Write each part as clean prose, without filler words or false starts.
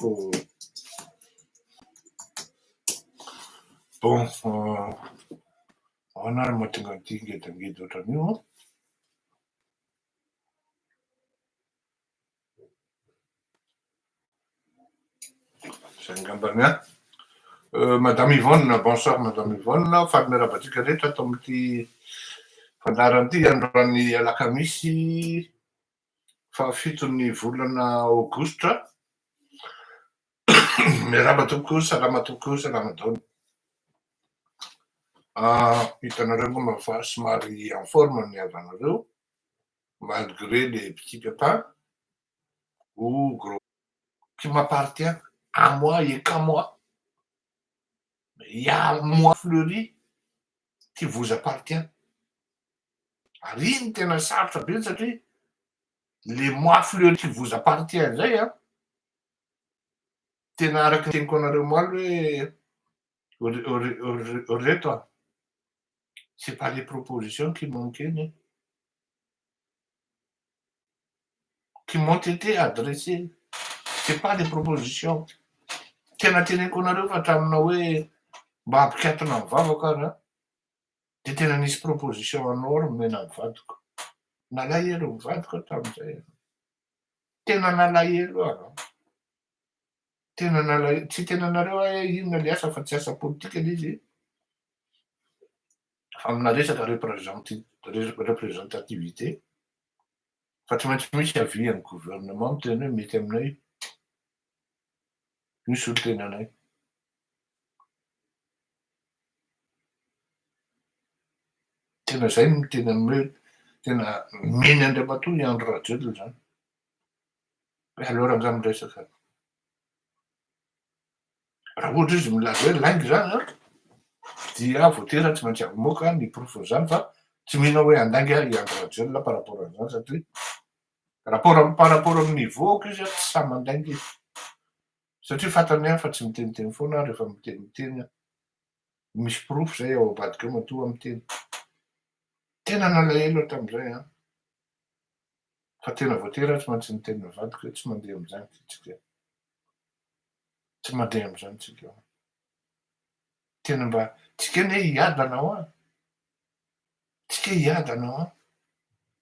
Oh. Bon, on a mo tonga tinga tangido tanio. C'est gambana. Madame Yvonne, bonsoir Madame Yvonne. Famera Batikareta tomti fandaranty androany alakamisy fahafito ny volana Aogositra. Miarahaba tokoa, salama tokoa, salama daoly. Hitanareo moa fa somary en forme ny avanareo, malgré les petits pépins ou gros qui m'appartient à moi et qu'à moi. Il y a moi fleuri qui vous appartient. Riny tena sarotra be satria le moi fleuri qui vous appartient zay a tena araka teniko anareo maly hoe reto a c'est pas les propositions qui m'ont été adressées, c'est pas des propositions. Tena teneko anareo fa hatramina hoe mba hampikatona ny vavako ara de tena nisy proposition anao ro mena ny vadiko. Nalahelo ny vadiko tamin'izay. Tena nalahelo ara. Tena nalahelo. Tsy tena anareo hoe inona le asa fa tsy asa politika le izy. Amina resaka représentativité fa tsy maintsy misy avis amin'ny gouvernement miteny hoe mety aminay misy olo tena anay. Tena zay no tena hoe tena meny Andriamatoa i Andry Rajoelina zany. Hoe aleo rangahy miresaka. Raha ohatra izy milaza hoe laingy zany a dia voatera tsy maintsy amoaka ny profo zany fa tsy mihina hoe andangy i Andry Rajoelina par rapport an'izany satria par rapport amin'ny niveau izy tsy samy mandaingy izy. Satria fantany ihany fa tsy miteniteny foana rehefa miteny misy profo zay ao ambadika eo matoa miteny. Tena nalahelo tamin'izay a. Fa tena voatera tsy maintsy niteny ny vadiko hoe tsy mandeha am'izany tsika. Tsy mandeha am'izany tsika. Tena mba tsika anie hiady anao a. Tsika hiady anao a.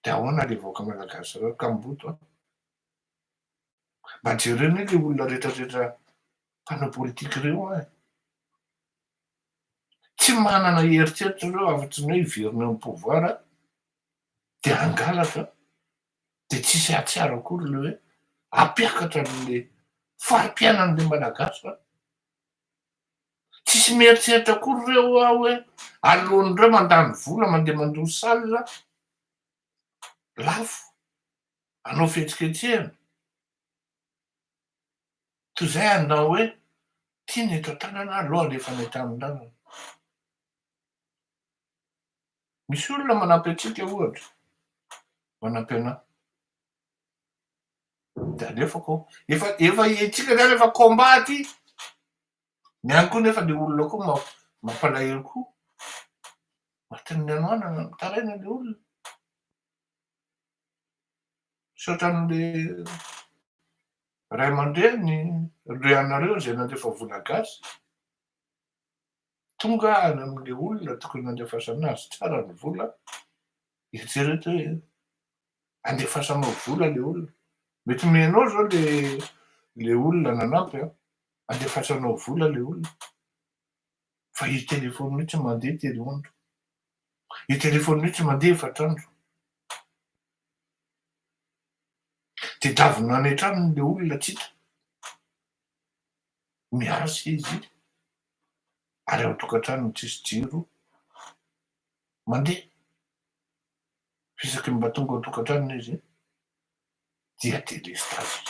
De ahoana le vahoaka malagasy reo kamboto a. Mba jereo anie le olona rehetrarehetra mpanao politika reo a. Tsy manana eritseritra reo afa-tsy ny hoe hiverina amin'ny pouvoir a de hangalatra de tsisy atsiaro akory le hoe hampiakatra an'le fari-piainan'le malagasy a. Tsisy mieritreritra akory reo a hoe alohan'ireo mandany vola mandeha mandoha salina lafo hanao fihetsiketsehana toy zay anao hoe tiany eto an-tanana aloha alefa any an-tanindalana. Misy olona manampy antsika ohatra, manampy anahy. De alefako efa tsika zany efa combat ty. Niany koa nefa le olona koa mampalahelo koa. Mahatonony anoana mitaraina le olona. Saotran'le ray aman-dreny le anareo zay nandefa vola gasy. Tonga any amin'le olona tokony nandefasana azy tsara ny vola. Eritrereto hoe andefasanao vola le olona. Mety menao zao le olona nanampy a. Andefasanao vola le olona. Fa i telefony mihitsy mandeha telo andro. I telefony mihitsy mandeha efatr'andro. De davina any an-trano le olona tsika. Miasa izy ary ao an-tokantrano tsisy jiro mandeha. Fisaky mba tonga ao an-tokantrano izy dia délestage.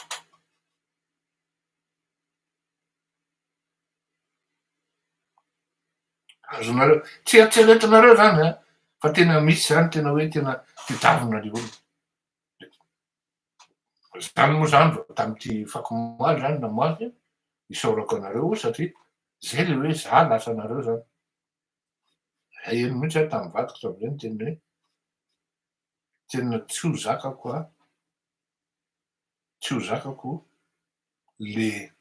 Azonareo tsy eritreretinareo zany a fa tena misy zany tena hoe tena tadiavina le olona. Zany moa zany vao tam'ty fakomaly zany namoaly isaorako anareo satria zay le hoe za lasa anareo zany. Eny mihitsy aho tamin'ny vadiko tam'izay niteny hoe tena tsy ho zakako a. Tsy ho zakako le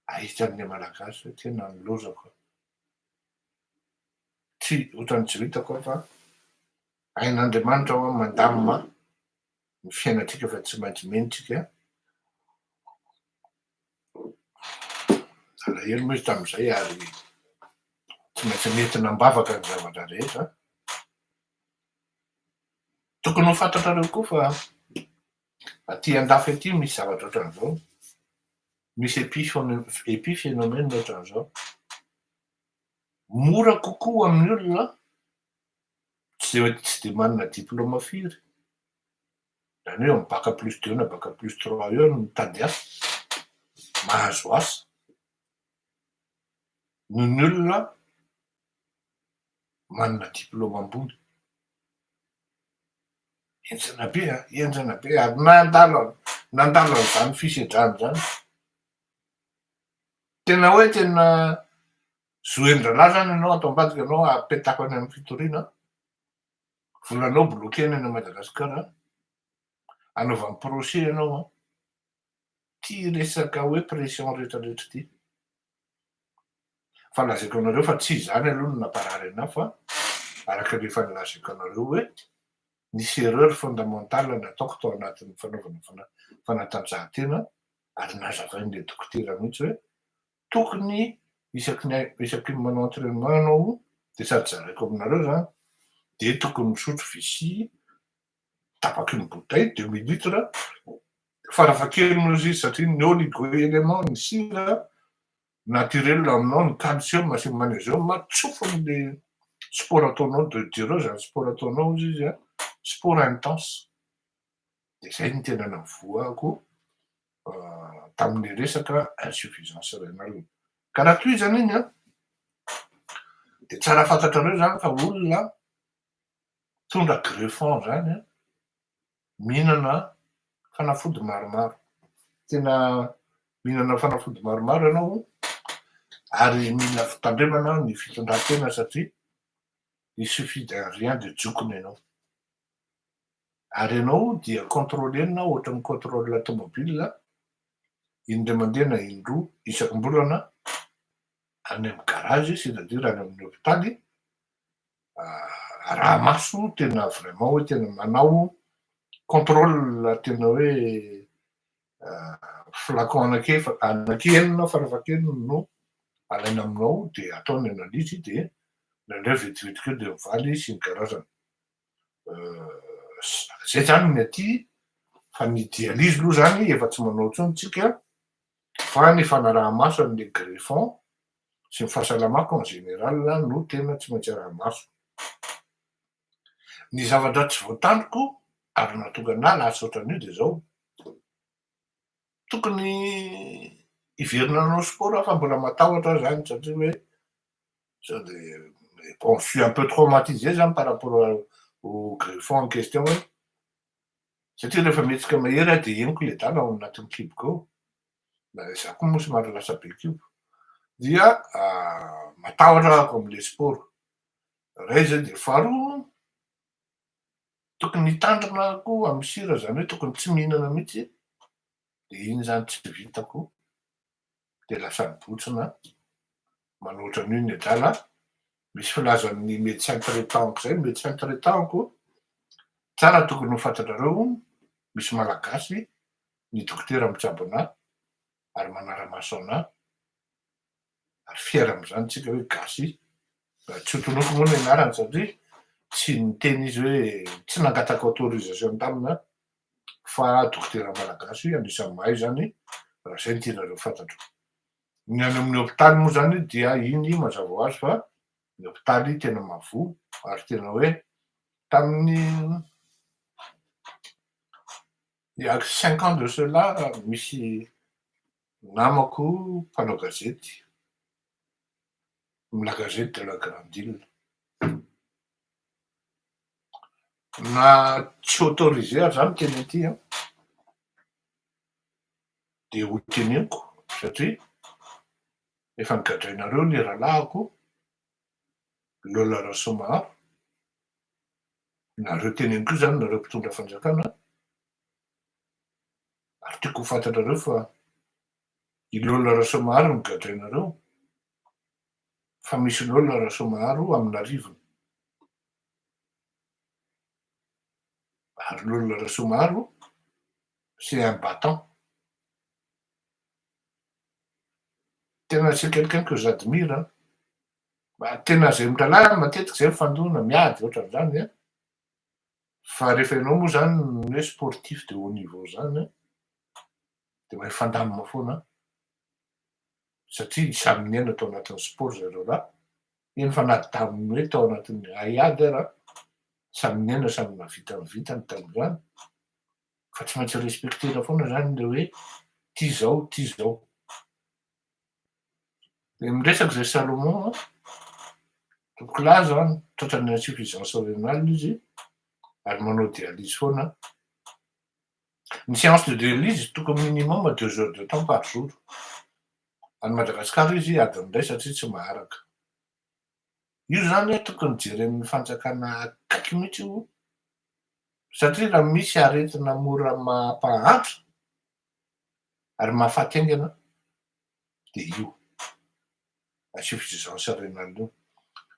Ahitran'ilay malagasy hoe tena nilozako. Tsy ohatran'ny tsy vitako fa ain'Andriamanitra ao mandamina ny fiainantsika fa tsy maintsy menitsika. Alahelo moa izy tamin'izay ary tsy maintsy nentina mbavaka ny zavatra rehetra. Tokony ho fantatrareo koa fa aty andafy aty misy zavatra ohatran'izao. Misy épiphénomène ohatran'izao. Mora kokoa amin'ny olona tsy de manana diplôma firy. Zany hoe bac plus 2 na bac plus 3 eo no mitady asa, mahazo asa. Noho ny olona manana diplôma ambony. Enjana be ary nandalo an'izany fisedrany zany. Tena hoe tena zoen-dralahy zany ianao ato ambadika ianao apetako any amin'ny fitoriana. Volanao bloquena any Madagasikara. Anaovany procès ianao. Ty resaka hoe pression rehetrarehetra ty. Fa lazaiko anareo fa tsy izany aloha no namparary anahy fa araka rehefa nilazaiko anareo hoe nisy erreur fondamentale nataoko tao anatin'ny fanaovana fanatanjahantena ary nazavain'ilay dokotera mihitsy hoe tokony isaky ny manao entraînement anao de sady zaraiko aminareo zany de tokony misotro Vichy tapaky ny bouteille 2 mililitres farafahakeliny izy satria ny oligo-élément ny sira naturel aminao ny calcium sy ny magnésium matsofon'le sport ataonao de direo zany sport ataonao izy sport intense. De zay ny tena navoako tamin'ny resaka insuffisance rénale. Ka raha toy zany iny de tsara fantatrareo zany fa olona tondra greffon zany mihinana fanafody maromaro. Tena mihinana fanafody maromaro ianao ary mila fitandremana ny fitondran-tena satria il suffit d'un rien de jokony ianao. Ary ianao dia contrôlenina ohatran'ny contrôle tomobile indray mandeha na indroa isambolana any amin'ny garage c'est-à-dire any amin'ny hôpitaly. Raha maso tena vraiment hoe tena manao contrôle tena hoe flacon anakenina farafahakeliny no alaina aminao de ataony analyse de ndraindray vetivetika eo de mivaly sy ny karazany. Zay zany ny aty fa ny dialyse aloha zany efa tsy manao intsony tsika fa ny fanaraha-maso amin'le greffon sy ny fahasalamako en général no tena tsy maintsy araha-maso. Ny zavatra tsy voataniko ary nahatonga anahy lasa ohatran'io de zao. Tokony hiverina hanao sport fa mbola matahotra zany satria hoe sao de bon je suis un peu traumatisé zany par rapport au greffon en question satria rehefa mihetsika mahery de henoko le dala ao anatin'ny kiboko ao. Za koa moa somary lasa be kibo. Dia matahotra ako am'le sport. Ray zay de faharoa tokony hitandrina koa amin'ny sira zany hoe tokony tsy mihinana mihitsy de iny zany tsy vitako de lasa nibotsina manao ohatran'io ny adala. Misy filazan'ny médecin traitant zay médecin traitant-ko tsara tokony ho fantatrareo misy malagasy ny dokotera mitsabo anahy ary manara-maso anahy ary fiera am'zany tsika hoe gasy. Tsy hotonoko moa ny anarany satria tsy niteny izy hoe tsy nangataka autorisation tamina fa dokotera malagasy anisan'ny mahay zany raha zay ny tianareo fantatro. Ny any amin'ny hôpitaly moa zany dia iny mazava ho azy fa ny hôpitaly tena mavoa ary tena hoe tamin'ny il y a 5 ans de cela misy namako mpanao gazety la gazette de la grande île na tsy autorisé ary zany teny aty de ho teneniko satria efa nigadrainareo le rahalahiko Lola Rasomaharo. Nareo teneniko io zany nareo mpitondra fanjakana ary tiako ho fantatrareo fa Ilolona raha somaro ny gadrainareo fa misy ny olona raha somaro amina rivony ary l'olona raha somaro c'est un battant. Tena c'est quelqu'un que j'admire hein. Tena zay mitralahy matetika zay mifandona miady ohatran'izany a fa rehefa ianao moa zany hoe sportif de haut niveau zany a de mahay fandamina foana satria samy niaina tao anatin'ny sport zareo lahy eny fa na taminy hoe tao anatin'ny haiady ara samy niaina samy navita ny vitany tam'izany fa tsy maintsy respectera foana zany le hoe ty zao de miresaky zay Salomon toko lahy zany tratran'ny insuffisance rénale izy ary manao dialyse foana ny séance de dialyse tokony minimum 2 heures de temps par jour any Madagasikara izy adiny ray satria tsy maharaka io zany tokony jeren'ny fanjakana akaiky mihitsy io satria raha misy aretina mora mampahantra ary mahafaty aingana de io insuffisance rénale io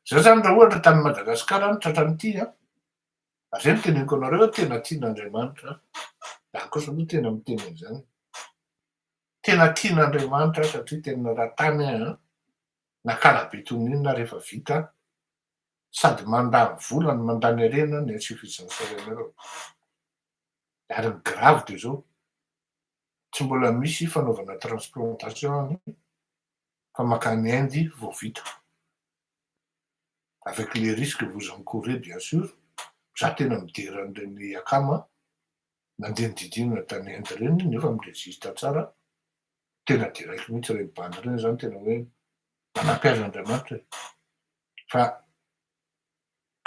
zay zany raha ohatra tany Madagasikara any tratran'ity a ary zay no teneniko anareo tena tian'Andriamanitra za kosa aloha tena miteny an'izany tena tian'Andriamanitra satria tena raha tany ahy a nakala be tonina rehefa vita sady mandany vola ny mandany harena ny insuffisance rénale ary ny grave de zao tsy mbola misy fanaovana transplantation any fa makany Inde vao vita avec les risques que vous encourez bien sûr za tena midery an'ireny akama nandeha nididinana tany Inde reny nefa mirésista tsara tena diraiko mihitsy reny bandy reny zany tena hoe manampiazo Andriamanitra fa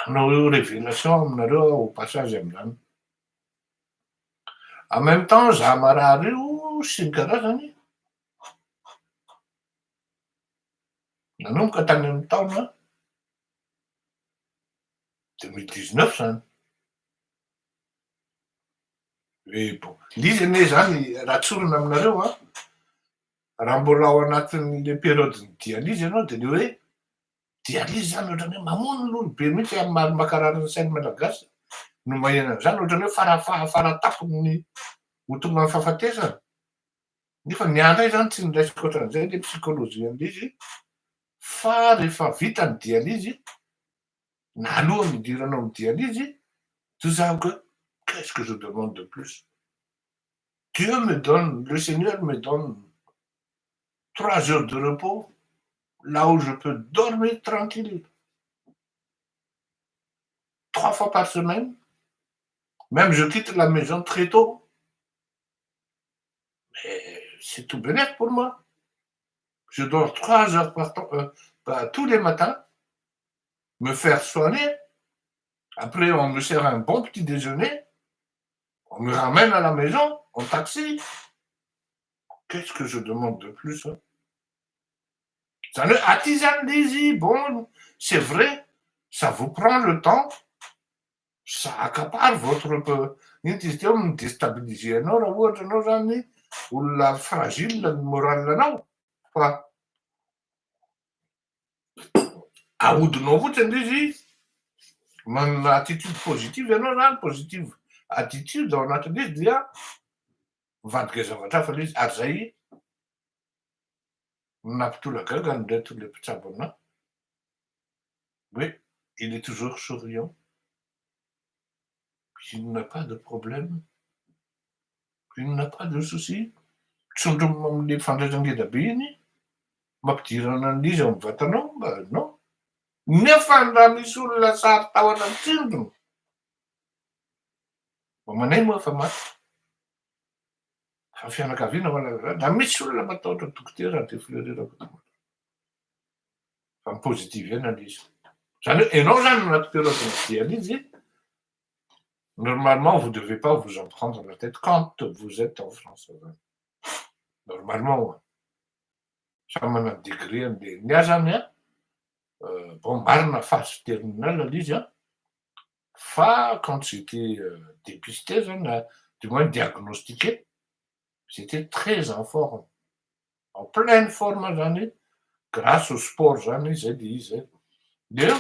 hanao révélation aminareo au passage amin'izany en même temps za marary io sy ny karazany nanomboka tany amin'ny taona 2019 zany hoe bon l'izy anie zany raha tsorina aminareo a raha mbola ao anatin'le période-ny dialyse ianao de le hoe dialyse zany ohatrany hoe mamono lohany be mihitsy amin'ny mary makarary ny sainy malagasy no maheno an'izany ohatrany hoe faratapony ho tonga amin'ny fahafatesana nefa ny andray zany tsy niraisiko ohatran'izay le psychologian'le izy fa rehefa vita ny dialyse na alohan'ny idiranao ny dialyse tozako qu'est-ce que je demande de plus Dieu me donne, le Seigneur me donne 3 heures de repos là où je peux dormir tranquille 3 fois par semaine. Même je quitte la maison très tôt. Mais c'est tout bénef pour moi. Je dors 3 heures tous les matins, me faire soigner. Après, on me sert un bon petit déjeuner. On me ramène à la maison en taxi. Qu'est-ce que je demande de plus hein? Ça le attisane des bon, c'est vrai, ça vous prend le temps, ça accapare votre intestin déstabilisé anao raha ohatra anao zany olona fragile ny moral anao fa ahodinao fotsiny izy manana attitude positive ianao zany positive attitude ao anatin'izy dia mivadika zavatra hafa le izy ary zay nampitolagaga nindray to le mpitsabo anahy oui il est toujours souriant il n'a pas de problème il n'a pas de souci tsondromina am'le fandraisangeda be iny mampidirana an'izy ao amin'ny vatanao mba non nefa raha misy olona sary tahona mitsindrona manay moa fa maty fa fianakaviana malaza raha misy olona matahotra dokotera de fleurirako fa positive ihany an'izy zany hoe ianao zany anaty période de dialyse normalement vous devez pas vous en prendre la tête quand vous êtes en France normalement samy manana degré an'le ny ahy zany a bon marina phase terminale l'izy a fa quand j'étais dépisté zany du moins diagnostiqué j'étais très en forme en pleine forme zany grâce au sport zany zay de izy zay. Dia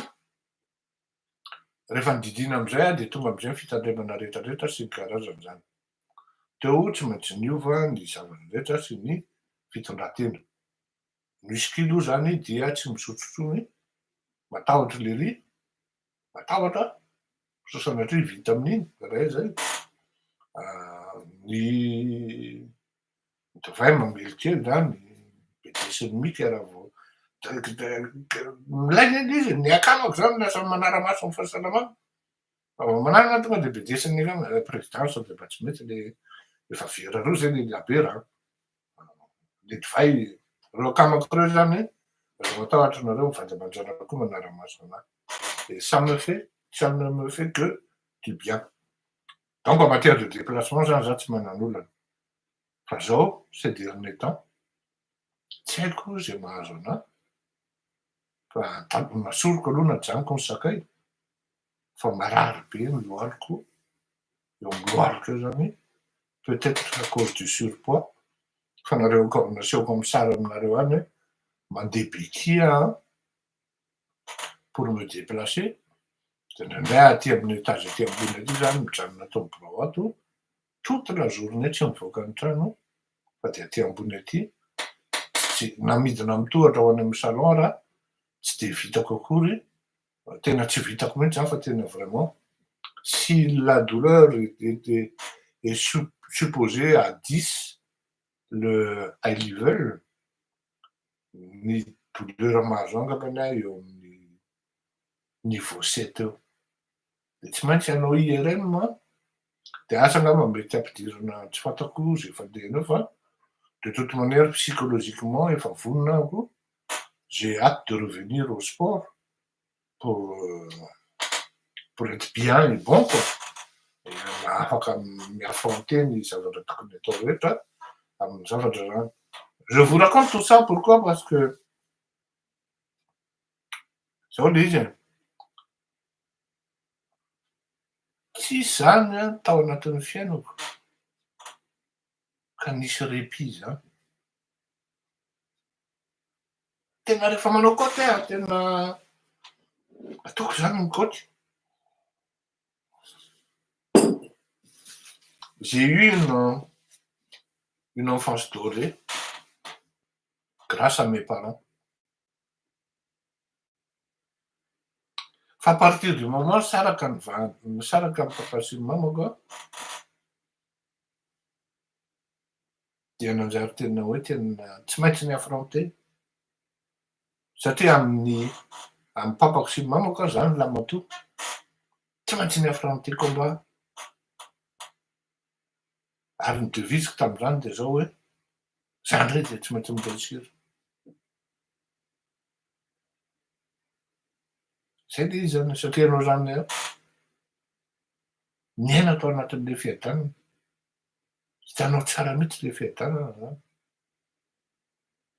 rehefa nididina am'izay de tonga am'zay fitandremana rehetrarehetra sy ny karazany zany. Teo tsy maintsy niova ny zavatra rehetra sy ny fitondran-tena. No whisky aloha zany dia tsy misotro intsony, matahotra le riz, matahotra, sasanatria vita amin'iny, ray zay. Ny divay mamely kely zany, be sy ny mika raha vao milaina edy izy, ny akamako zany lasa manara-maso amin'ny fahasalamana. Fa vao manarana tonga de be sy ny akama présidence de mba tsy mety le efa vera reo zay le labe raha. Le divay reo akamako reo zany, raha matahotra nareo mivady aman-janaka koa manara-maso anahy. Et ça ne me fait que du bien. Donc en matière de déplacement zany za tsy manan'olana. Fa zao ces derniers temps, tsy haiko zay mahazo anahy, fa masoroko aloha na janako ny sakay, fa marary be ny lohaloko, eo amin'ny lohaloko eo zany, peut-être à cause du surpoids, fa nareo nasehoko amin'ny sary aminareo any hoe mandeha bekia aho pour me déplacer, de ndraindray aty amin'ny étage aty ambony aty zany mijanona tao amin'ny birao ato, toute la journée tsy mivoaka ny trano, fa de aty ambony aty, tsy namidina mitohatra ho any amin'ny salon raha, tsy de vitako akory, tena tsy vitako mihitsy zany fa tena vraiment, si la douleur est supposée à 10, le high level, ny douleur mahazo angambany ahy eo amin'ny niveau 7 eo. De tsy maintsy hanao IRM a, de asa angamba mety ampidirina tsy fantako zay fandehana eo fa de toute manière psychologiquement efa vononako, j'ai hâte de revenir au sport pour être bien et bon quoi. Afaka miaffronter ny zavatra tokony atao rehetra amin'ny zavatra zany. Je vous raconte tout ça pourquoi? Parce que zao le izy tsy zany tao anatin'ny fiainako ka nisy répit zany. Tena rehefa manao kaoty aho tena ataoko zany ny kaoty. J'ai eu une enfance dorée grâce à mes parents. Fa à partir du moment saraka ny papa sy ny mamako aho, dia nanjary tena hoe tena tsy maintsy ny affronter. Satria amin'ny papako sy ny mamako aho zany lamatoa, tsy maintsy ny affronter combat. Ary ny devise-ko tam'zany de zao hoe zany ndray de tsy maintsy mi-réussir. Zay le izy zany, satria anao zany miaina tao anatin'le fiadanana, hitanao tsara mihitsy le fiadanana zany.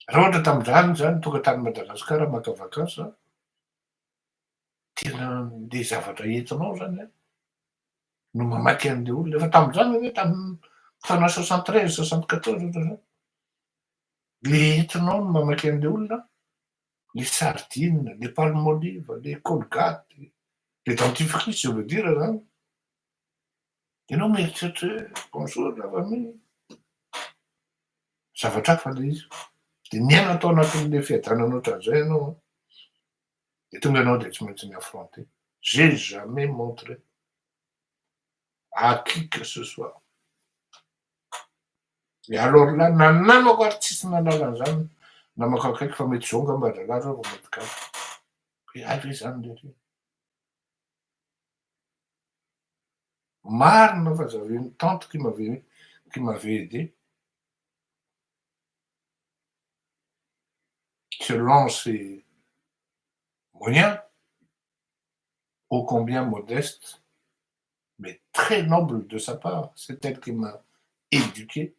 Raha ohatra tam'zany zany tonga tany Madagasikara maka vakansy a, tena le zavatra entinao zany no mamaky an'le olona. Efa tam'zany hoe tamin'ny taona 73 74 ohatra zany, le entinao no mamaky an'le olona, les sardines, les palmolive, les colgate, les dentifrice je veux dire zany. Ianao mieritreritra hoe bonjour la famille, zavatra hafa le izy. De miaina tao anatin'le fiadanana ohatran'izay ianao, de tonga ianao de tsy maintsy mi-affronter. J'ai jamais montré à qui que ce soit. Et alors là na namako ary tsisy nanala an'zany, namako akaiky fa mety zao ngamba rahalahy reo vao mety gasy, hoe ay ve zany le ry. Marina fa j'avais une tante qui m'avait aidé. Selon ses moyens, ô combien modestes, mais très nobles de sa part. C'est elle qui m'a éduqué.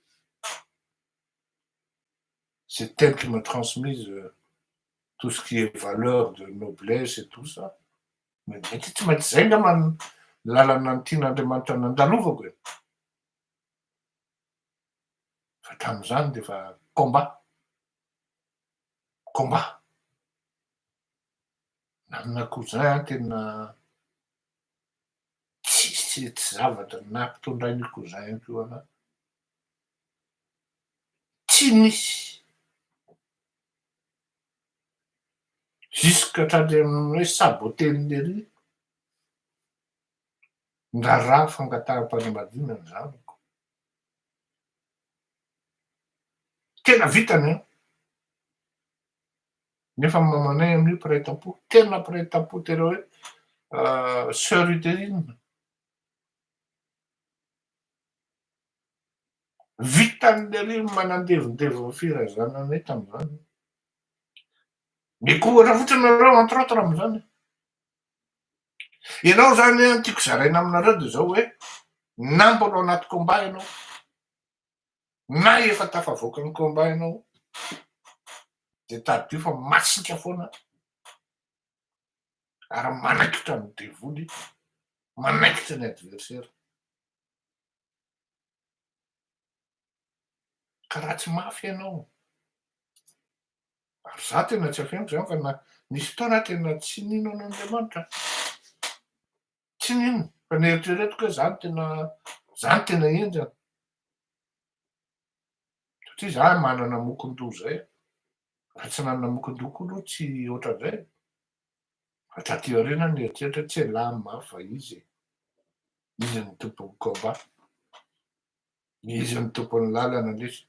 C'est elle qui m'a transmise tout ce qui est valeur de noblesse et tout ça. Mais tsy maintsy zay ngamba ny lalana ny tian'Andriamanitra nandalovako e. Fa tam'zany de fa combat. combat. Amina cousin tena tsisy zavatra nampitondran'io cousin io ana. Tsy misy. Jusque hatrany amin'ny hoe saboten'ery ndraraha fangataham-panambadiana ny zanako. Tena vitany an. Nefa mamanay amin'io mpiray tampo, tena mpiray tampo tena hoe sœur utérine. Vitan'lery manandevondevony firazananay tamin'izany. Mikohatra fotsiny nareo entre autres amin'izany. Ianao zany an tiako zaraina aminareo de zao hoe na mbola anaty combat ianao na efa tafavoaka ny combat ianao de tadio fa masika foana ary manaikitra ny devoly, manaikitra ny adversaire. Ka raha tsy mafy ianao. Ary za tena tsy afeniko zany fa na nisy fotoana tena tsy nino an'Andriamanitra. Tsy nino fa nieritreretiko hoe zany tena enjana. Satria za manana mokondoha zay. Raha tsy nanana mokondoha koa aloha tsy ohatran'izay. Fa taty aoriana nieritreritra tsy hialany mafy fa izy ny tompon'ny combat. Izy ny tompon'ny lalana lesy.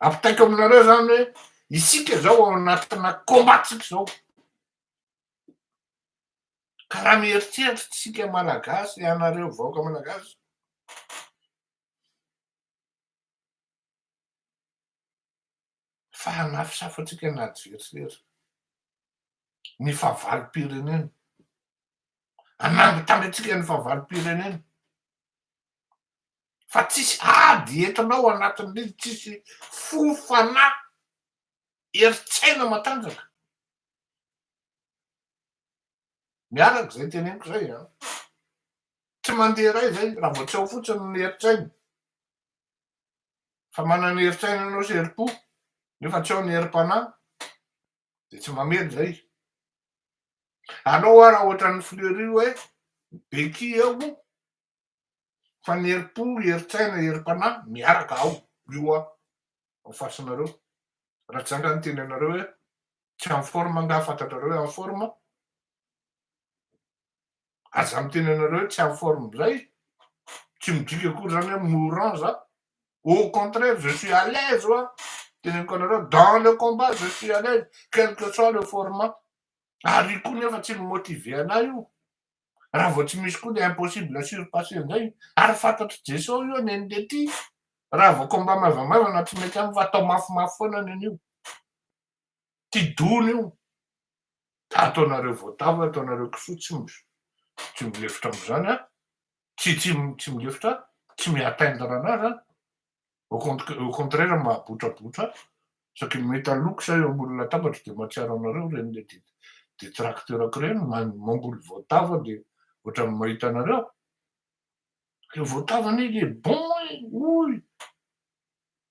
Ampitaiko aminareo zany hoe isika zao ao anatina combat-tsika zao. Ka raha mieritreritra tsika malagasy, ianareo vahoaka malagasy, fa hanafy safatsika ny adversaire. Ny fahavalo-pirenena. Hanambitamby antsika ny fahavalo-pirenena. Fa tsisy ady entinao anatin'izy, tsisy fofanahy eritsaina matanjaka. Miaraka zay teneniko zay an. Tsy mandeha ray zay raha vao tsy ao fotsiny ny eritsaina. Fa manana eritsaina ianao sy herim-po nefa tsy ao ny herim-panahy de tsy mamely zay. Anao raha ohatran'ny Fleury hoe beky ao fa ny herim-po, eritsaina, herim-panahy miaraka ao io ao fasinareo. Raha tsy zaka ny teny anareo hoe tsy en forme angaha fantatrareo hoe en forme. Aza miteny anareo hoe tsy en forme zay. Tsy midika akory zany hoe mourant za. Au contraire, je suis à l'aise teneniko anareo dans le combat, je suis à l'aise quel que soit le format. Ary koa nefa tsy mimotive anahy io. Raha vao tsy misy koa le impossible surpasser zay. Ary fantatry Jesosy io neny ty. Raha vao combat maivamaivana tsy mety aminy fa atao mafimafy foana nen'io. Ty dony io. Ataonareo voatavo, ataonareo kisoa tsy milefitra am'izany an. Tsy milefitra, tsy mi-atteindre anazy. Au contraire mahabotrabotra. Saky mety aloko sa eo ambony latabatra de mahatsiaro anareo reny de tracteurako reny mamboly voatavo de ohatrany mahita anareo. Le voatavo anie il est bon ouille.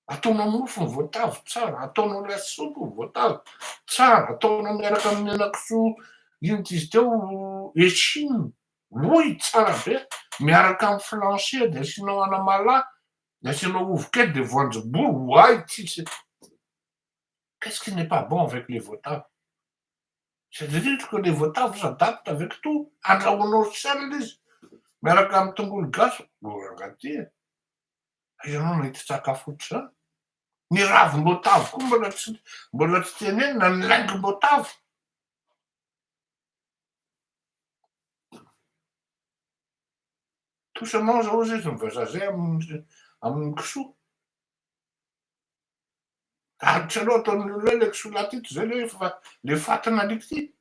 Ataonao mofo ny voatavo tsara, ataonao lasopy ny voatavo tsara, ataonao miaraka amin'ny henan-kisoa ino izy teo echine, ouille tsara be, miaraka amin'ny flancher de asianao anamalahy, de asianao ovokely de voanjobory, ouaille tsisy. Qu'est-ce qui n'est pas bon avec les voataves? C'est-à-dire que les voataves s'adaptent avec tout. Andrahoinao sel izy miaraka amin'ny tongolo gasy, angaty e. Ianao nahita sakafo ohatr'izany. Ny ravim-boatavo koa mbola tsy tenenina ny laingom-boatavo. Tout simplement zao izy mivaza zay amin'ny kisoa. Arotry anao ataon'ny olona le kisoa latito zay le fatina alikity.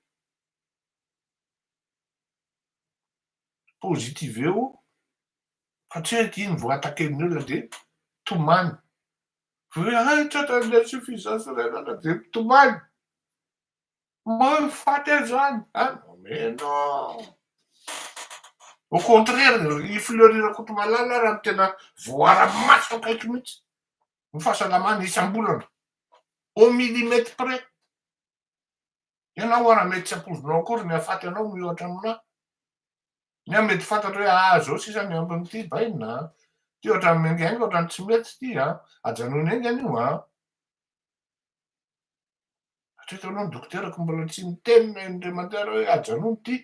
Positive eo fa tsy hoe iny vao attaquen'ny olona de tomany. Hoe tratra an'ilay suffisance renana de tomany. Mahafaty zany. Mais non. Au contraire, ifleurira Kotomalala raha tena voara-maso akaiky mihitsy. Ny fahasalamana isam-bolana. au millimètre près. Ianao raha mety tsy ampozinao akory ny afaty anao mihoatra aminahy. Ny aho mety fantatra hoe zao sisa ny ambin'ity baina, ty ohatran'ny miaingainga ohatran'ny tsy mety ty ajanony aingana io hatreto anao ny dokoterako mbola tsy nitenina Andriamantsara hoe ajanony ty.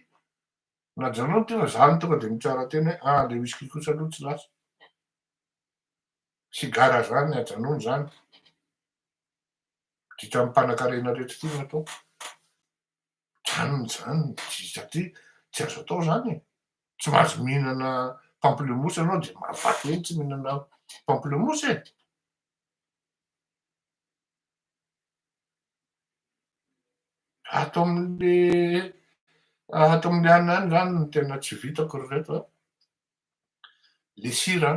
Najanony ty fa za ny tonga de mitsara teny hoe le whisky kosa aloha tsy lasa. Sigara zany ajanony zany. Ditra am'mpanan-karena rehetra ty natao. Janony zany satria tsy azo atao zany. Tsy mahazo mihinana pamplemousse anao de mahafaty hoe tsy mihinana pamplemousse e. Ato amin'le anina any zany no tena tsy vitako reto. Le sira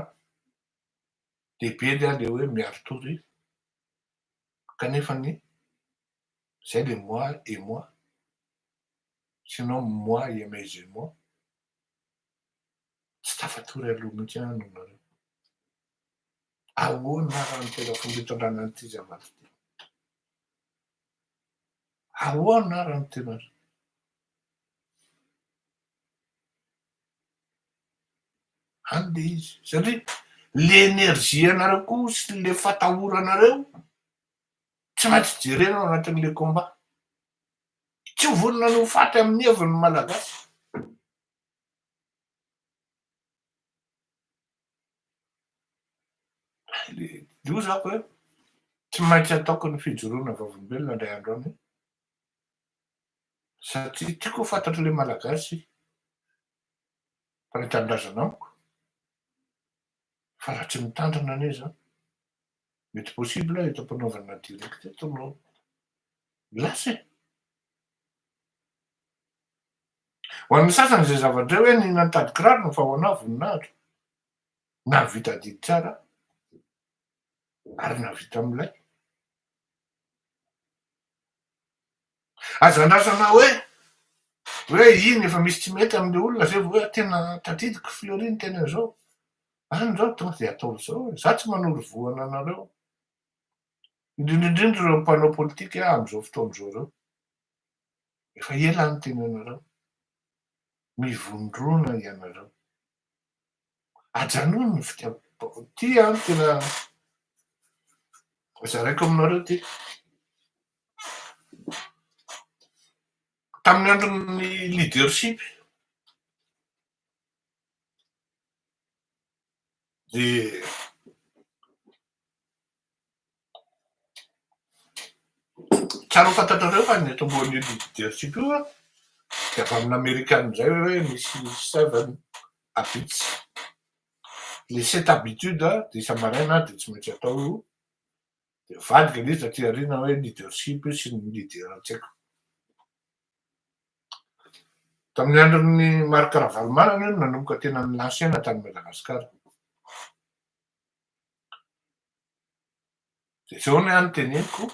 lehibe le hoe miaro tory kanefa ny zay le moi et moi, sinon moi et mes et moi. Tsy tafatory aloha mihitsy any nareo. Ahoana raha ny tena fombitondrana an'ity zavatra ty? Ahoana raha ny tena ande izy satria l'energie anareo koa sy le fatahoranareo tsy maintsy jerenao anatin'le combat. Tsy vonona no faty amin'ny hevin'ny malagasy. Io zako hoe tsy maintsy ataoko ny fijoroana vavombelona indray andro any satria tiako fantatro le malagasy fa ny tanindrazana amiko fa raha tsy mitandrina anie zany mety possible eto ampanaovana direct eto no lasa e. Ho an'ny sasany zay zavatra hoe nina nitady kiraro no fa ho anahy voninahitra na vita didy tsara ary navita am'ilay. Azo andrasana hoe iny efa misy tsy mety am'le olona zay hoe tena tadidiko Fioriny tena zao. Any zao tonga de atao zao. Za tsy manoro voana anareo. Indrindraindrindra ireo mpanao politika am'izao fotoana zao reo. Efa ela ny teny anareo. Mivondrona ianareo. Ajanony ny fitiavako. Ty tena zaraiko aminareo ty. Tamin'ny andron'ny leadership de tsara ho fantatrareo fa ny eto ambony leadership io de avy amin'Amerikana zay hoe misy 7 habits. Le 7 habitudes de isa-maraina de tsy maintsy atao io de vadika le izy aty aoriana hoe leadership sy ny leader tsy haiko. Tamin'ny andron'ny Marc Ravalomanana io nanomboka tena nilansena tany Madagasikara. De zao ny any teneniko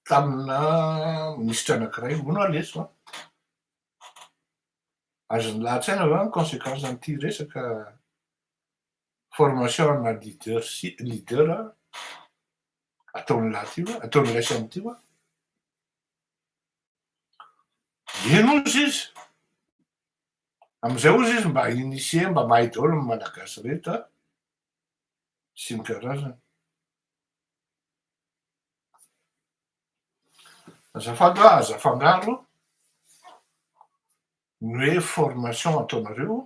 tamina minisitra anankiray mono aleso azony lahatsaina va ny conséquence an'ity resaka formation ana leader ataony lahy ty ataony laisy am'ty ino ozy izy am'izay ozy izy mba initie mba mahay daholo ny malagasy rehetra sy ny karazany. Azafady aza fangaro ny hoe formation ataonareo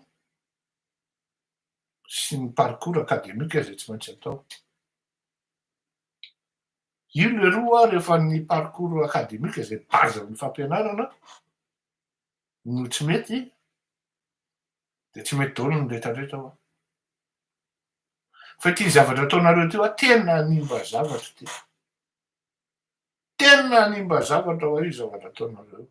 sy ny parcours akademika zay tsy maintsy atao. Io le roa rehefa ny parcours akademika zay base amin'ny fampianarana no tsy mety de tsy mety daholo ny rehetrarehetra fa ty zavatra ataonareo ty tena hanimba zavatra ty. Tena hanimba zavatra io zavatra ataonareo.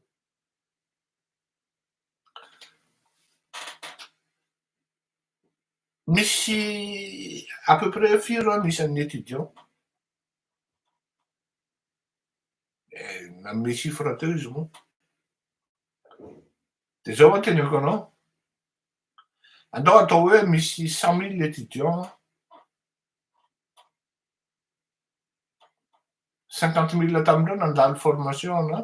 Misy à peu près firy anisan'ny étudiant nanome chiffre teo izy moa de zao teneko anao andao atao hoe misy 100 000 étudiants 50 000 tamin'ireo nandalo formation na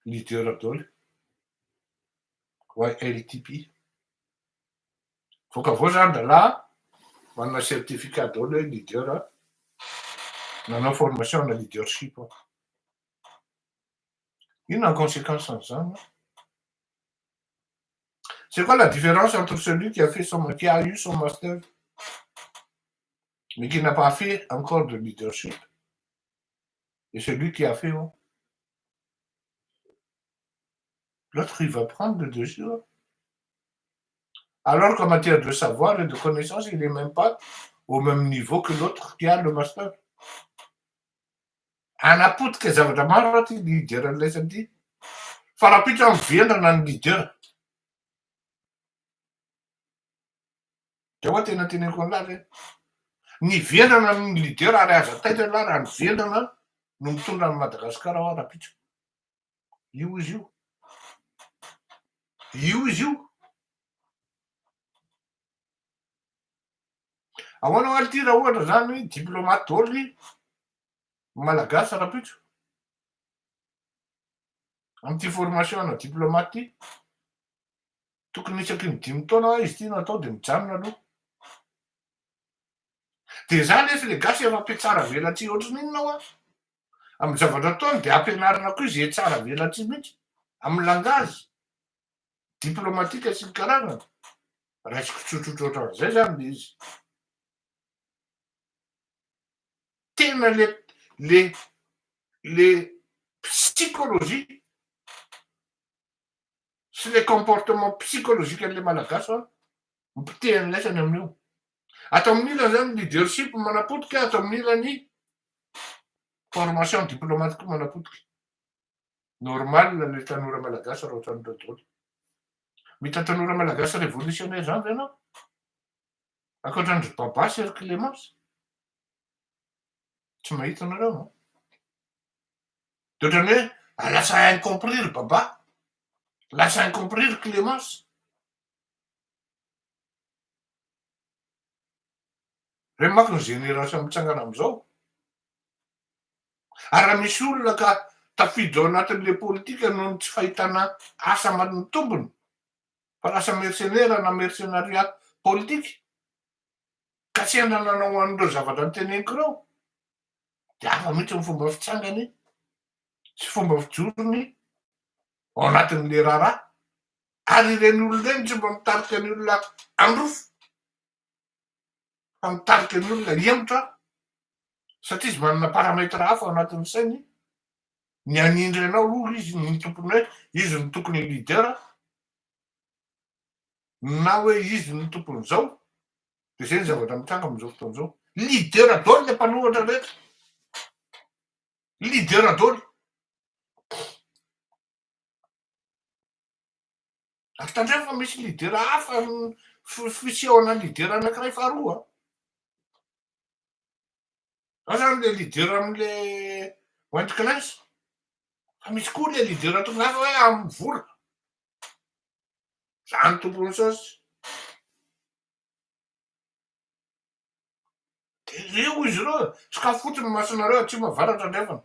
leader daholo ouais LTP voka zany dalahy manana certificat daholo hoe leader nanao formation na leadership ino en conséquence ensemble. C'est quoi la différence entre celui qui a eu son master mais qui n'a pas fait encore de leadership et celui qui a fait l'autre il va prendre le dessus alors qu'en matière de savoir et de connaissance il n'est même pas au même niveau que l'autre qui a le master. Anapotika zavatra maro raha ty leader an'ilay satria fa raha pitra mivendrana ny leader de hoa tena teneniko an'lahy nivendrana ny leader ary aza taitra lahy raha nivendrana no mitondra ny Madagasikara ao raha pitra io izy io ahoana aly ty raha ohatra zany diplomate daholo malagasy raha pitra am'ty formation na diplomate ty tokony isaky ny 5 taona izy ty natao de mijanona aloha de zany efa le gasy efa ampiatsara velatsy ohatrany inona amin'ny zavatra ataony de ampianarina koa izy tsara velatsy mihitsy amin'ny langage diplomatique sy ny karazana raisiko tsotsotra ohatran'izay zany le izy tena le psychologie sy le comportement psychologique an'le malagasy mipitehan'laisany amin'io atao amin'ilany zany leadership manapotika atao amin'ilany formation diplomatique manapotika normal le tanora malagasy raha ohatran'ireo daholo mita tanora malagasy révolutionnaire zany ianao ankoatran'ry Baba sy ry Clémence tsy mahita anareo de ohatrany hoe lasa incompris ry Baba lasa incompris ry Clémence reny manko ny génération mitsangana am'izao ary raha misy olona ka tafiditra ao anatin'le politika noho ny tsy fahitana asa ny tombony fa lasa mercenaire na mercenariat politique ka tsy andananao an'ireo zavatra nyteneniko reo de afa mihitsy ny fomba fitsangany sy fomba fijorony ao anatin'le raharaha ary ireny olonireny tsy mba mitarika ny olona androfo fa mitarika ny olona emotra satria izy manana paramètre hafa ao anatin'ny sainy ny anindry anao aloha izy ny tompony hoe izy ny tokony leader na hoe izy ny tompony zao de zay ny zavatra mitranga am'izao fotoan'izao leader daholo le mpanohatra rehetra leader daholo ary tandreo fa misy leader hafa fisehona leader anankiray faharoa ao zany le leader am'le White Class fa misy koa le leader tokony hafa hoe amin'ny vola zany tompony sosy de reo izy reo sakafo fotsiny masonareo tsy mavaratra ndrefana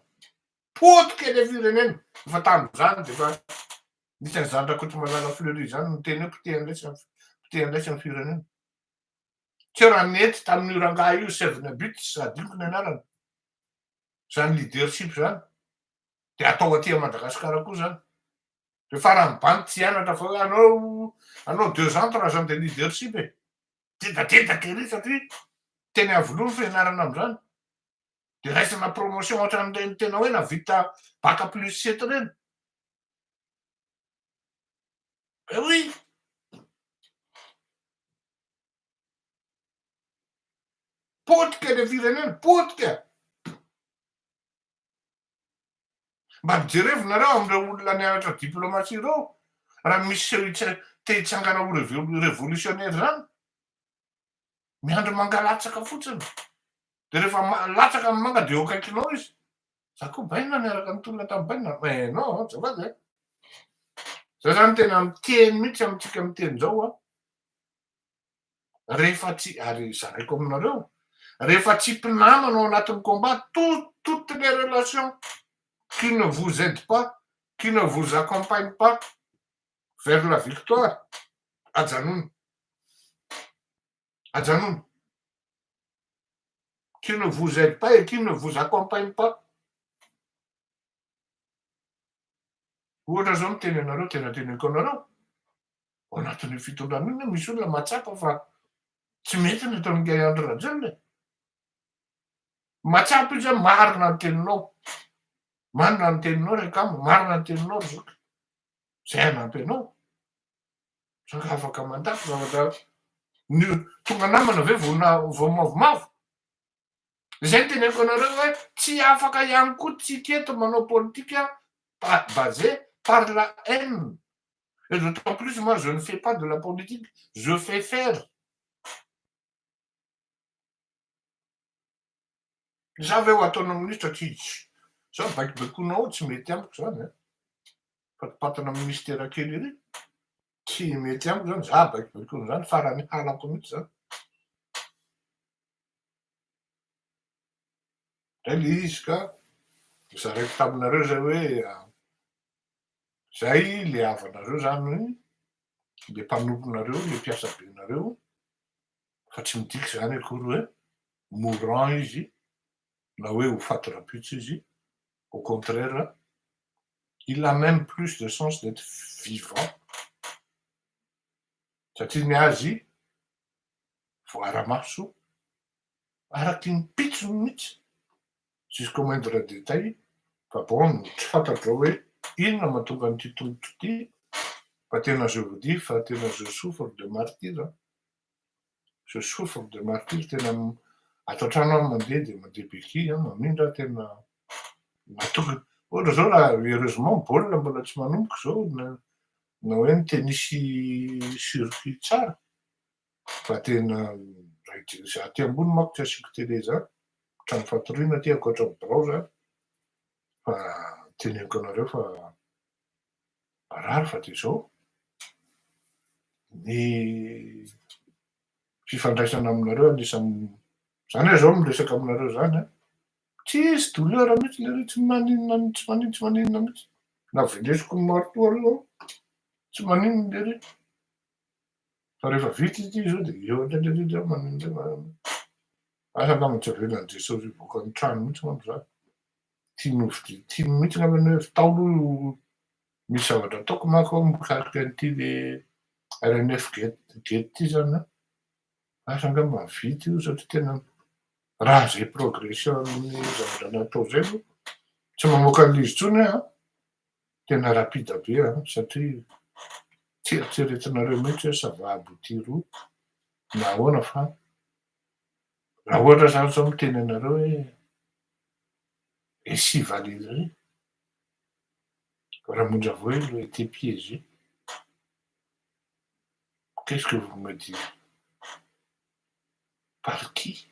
potika le firenena efa tam'izany de fa nisy any zanak'Ankoatra Malala Fleury zany miteny hoe pitehan'laisany firenena tsy raha nety tamin'io rangahy io Sevina But sy adiniko ny anarany zany leadership zany de atao aty Madagasikara koa zany de farany bany tsy hianatra fa hoe anao 2 ans raha zany de leadership tedatedaka ery satria teny avoloa ny fianarana am'izany de raisina promotion ohatran'ireny tena hoe navita bac plus 7 reny oui potika le firenena potika mba mijerevonareo am'ireo olona nianatra diplomatie reo raha misy te hitsangana ho révolutionnaire zany miandro mangalatsaka fotsiny de rehefa latsaka ny manga de eo akaikinao izy za koa baina niaraka nitolona tamin'ny baina mais non zavazy za zany tena miteny mihitsy amintsika miteny zao rehefa tsy ary zaraiko aminareo Rehefa tsy mpinamana ao anatin'ny combat, toutes les relations qui ne vous aident pas, qui ne vous accompagnent pas vers la victoire, ajanona. Ajanona. Qui ne vous aident pas et qui ne vous accompagnent pas. Ohatra zao miteny anareo, tena teneniko anareo. Ao anatin'ny fitondrana iny misy olona matsapa fa tsy mety ny atao Ngai Andry Rajoelina. Matsapa izy marina ny teninao. Marina ny teninao Rekamo, marina ny teninao Zoky. Zay hanampy anao. Saka afaka mandafy zavatra tonga namana ve vao mavomavo. Zay ny teneniko anareo hoe tsy afaka ihany koa tsika eto manao politika basé par la haine. Et d'autant plus, moi, je ne fais pas de la politique, je fais faire. Zaho ho ataonao ministre tsy zao baikibaikoinao tsy mety amiko zany a. Fatipatana ministera kely ery. Tsy mety amiko zany, za baikibaikoina zany farany halako mihitsy zany. Zay le izy ka zaraiko taminareo zay hoe zay le havanareo zany le mpanomponareo, le mpiasa benareo, fa tsy midika zany akory hoe mourant izy na hoe ho faty rapitra izy. Au contraire, il a même plus de sens d'être vivant. Satria ny azy voara-maso araky ny pitsony mihitsy jusqu'au moindre détail. Fa bon, tsy fantatro hoe inona mahatonga an'ity tombotra ity. Fa tena je vous dis, fa tena je souffre de martyre. Je souffre de martyre tena ato an-trano aho mandeha dia mandeha beky mamindra tena mahatonga. Ohatra zao raha heureusement baolina mbola tsy manomboka zao na hoe ny tenisy circuit tsara. Fa tena za aty ambony manko tsy asiako télé zany. Trano fatoriana aty ankoatra ny birao zany. Fa teneniko anareo fa marary fa dia zao. Ny fifandraisana aminareo anisan'ny zany zao miresaka aminareo zany a. Tsisy douleur mihitsy leroa, tsy maninona tsy maninona mihitsy. Na velesiko ny marteau aloha tsy maninona leroa. Fa rehefa vita izy ity zao dia eo indrindra maninona. Asa angamba tsy avelan'i Jesosy hivoaka ny trano mihitsy manko zany. Tiany mihitsy angamba ny hoe tao aloha misy zavatra ataoko manko aho mikasika an'ity le RNF gety ity zany a. Asa angamba vita io satria tena raha zay progression amin'ny zavatra natao zay aloha tsy mamoaka an'izy intsony aho. Tena rapide be satria tsy eritreretinareo mihitsy hoe ça va aboutir où na ahoana fa raha ohatra zany zao miteny anareo hoe et si Valérie Ramonjavoelo était piégé, qu'est-ce que vous me dites? Par qui?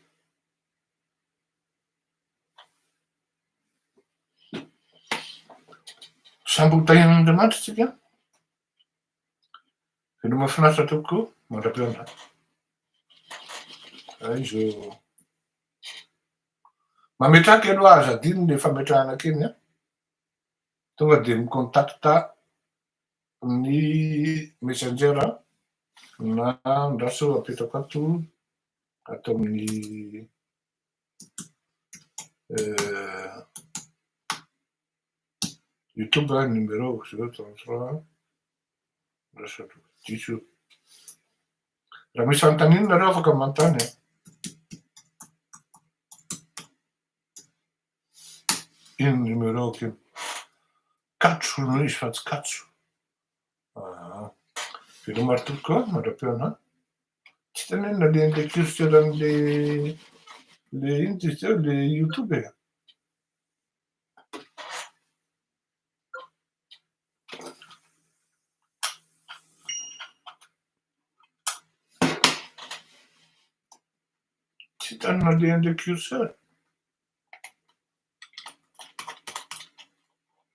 Samby hotahian'Andriamanitra tsika. Tena mahafinaritra tokoa mandra-piona. Izy mametraky aloha azadiny le fametrahana keny a. Tonga dia mikontakta ny messenger na ndraso apetrako ato amin'ny YouTube numéro 033 ndraso diso. Raha misy anontaniana nareo afaka manontany. Ino numéro io? Katso no izy fa tsy katso. Velo maro tokoa mandra-piona. Tsy tanenina le an'le curseur an'le ino izy teo le YouTube e. Tsy tanina le an'le curseur.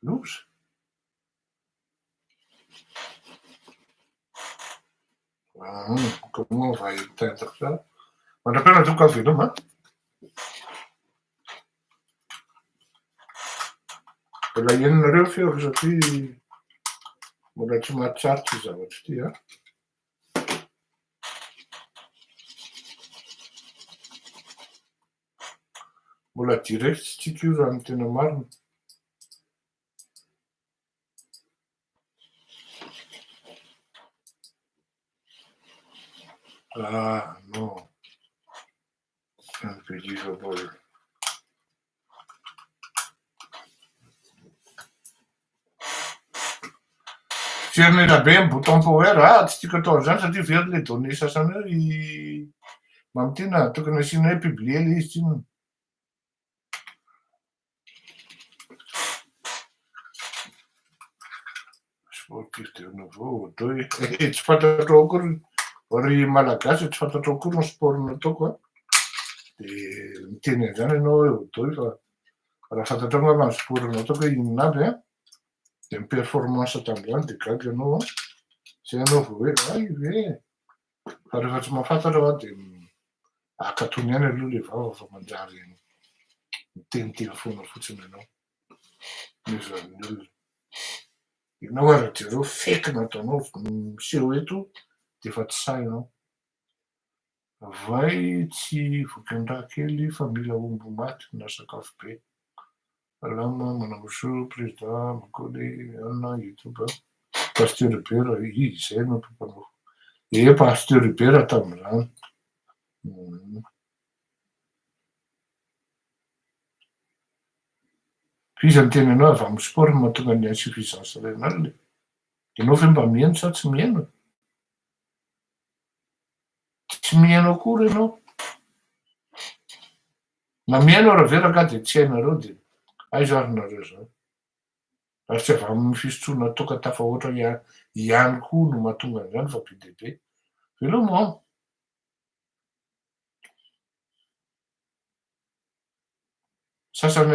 Loza. Comment on va éteindre ça? Mandra-piona tokoa veloma. Mbola henonareo feo satria mbola tsy mahatsarotry io zavatra ity a. Mbola direct tsika io raha ny tena marina. Ah non, unbelievable. Fiernera be ny bouton power, tsy tiako atao an'izany satria very le données sasany eo mamitena tokony asiana hoe publier le izy tsinona. Sportif de nouveau oe tsy fantatrao akory ry malagasy tsy fantatrao akory ny sport nataoko a. De miteny an'izany ianao hoe odoy fa raha fantatrao angamba ny sport nataoko hoe inona aby a, de ny performance tamin'izany de gaga ianao a. Zay ianao vao hoe ay ve. Fa rehefa tsy mahafantatra a de akatony ihany aloha le vava fa manjary miteniteny foana fotsiny ianao. Mizan'ny olona. Ianao raha jereo fety nataonao miseho eto de efa tsy sahinao. Vai tsy vokin-draha kely fa mila omby maty na sakafo be. Salama Manamboso, président Macaulay, Anna, YouTube, pasteur Ibera, izay no mpampanao. Pasteur Ibera tamin'izany. Iza ny teny anao avy amin'ny sport no mahatonga ny insuffisance rénale. Ianao ve mba mihaino sa tsy mihaino? Tsy mihaino akory ianao. Na mihaino raha veraka de tsy hainareo de aiza ary nareo zao. Raha tsy avy amin'ny fisotroana toka tafahoatra ihany koa no mahatonga an'izany fa be dia be. Velomao. Sasany